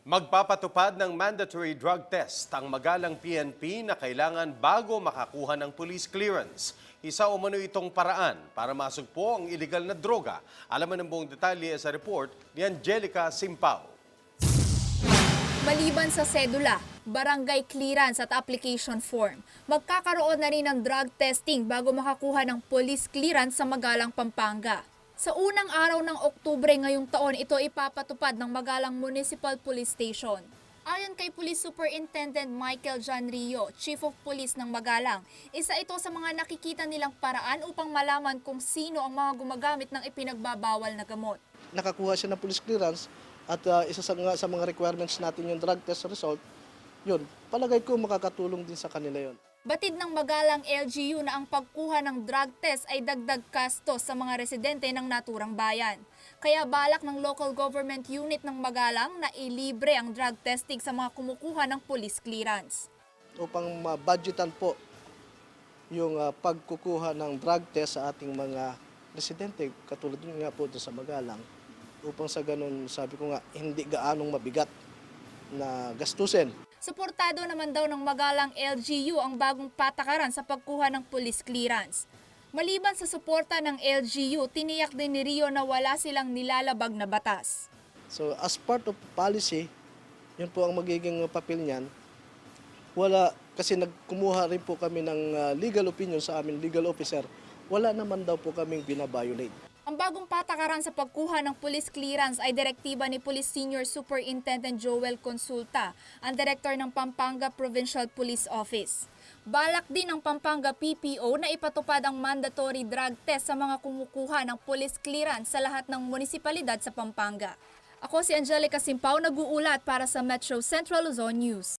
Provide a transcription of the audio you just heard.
Magpapatupad ng mandatory drug test ang magalang PNP na kailangan bago makakuha ng police clearance. Isa umano itong paraan para masugpo ang iligal na droga. Alaman ang buong detalye sa report ni Angelica Simpao. Maliban sa sedula, barangay clearance at application form, magkakaroon na rin ng drug testing bago makakuha ng police clearance sa Magalang, Pampanga. Sa unang araw ng Oktubre ngayong taon, ito ipapatupad ng Magalang Municipal Police Station. Ayon kay Police Superintendent Michael John Rio, Chief of Police ng Magalang, isa ito sa mga nakikita nilang paraan upang malaman kung sino ang mga gumagamit ng ipinagbabawal na gamot. Nakakuha siya ng police clearance at isa sa mga requirements natin yung drug test result, yun, palagay ko makakatulong din sa kanila yun. Batid ng Magalang LGU na ang pagkuha ng drug test ay dagdag gastos sa mga residente ng naturang bayan. Kaya balak ng local government unit ng Magalang na ilibre ang drug testing sa mga kumukuha ng police clearance. Upang ma-budgetan po yung pagkukuha ng drug test sa ating mga residente, katulad nga po sa Magalang, upang sa ganun, sabi ko nga, hindi gaanong mabigat na gastusin. Suportado naman daw ng Magalang LGU ang bagong patakaran sa pagkuha ng police clearance. Maliban sa suporta ng LGU, tiniyak din ni Rio na wala silang nilalabag na batas. So as part of policy, yun po ang magiging papel niyan. Wala, kasi nagkumuha rin po kami ng legal opinion sa amin, legal officer. Wala naman daw po kaming binabiolate. Ang bagong patakaran sa pagkuha ng police clearance ay direktiba ni Police Senior Superintendent Joel Consulta, ang direktor ng Pampanga Provincial Police Office. Balak din ng Pampanga PPO na ipatupad ang mandatory drug test sa mga kumukuha ng police clearance sa lahat ng munisipalidad sa Pampanga. Ako si Angelica Simpao, nag-uulat para sa Metro Central Luzon News.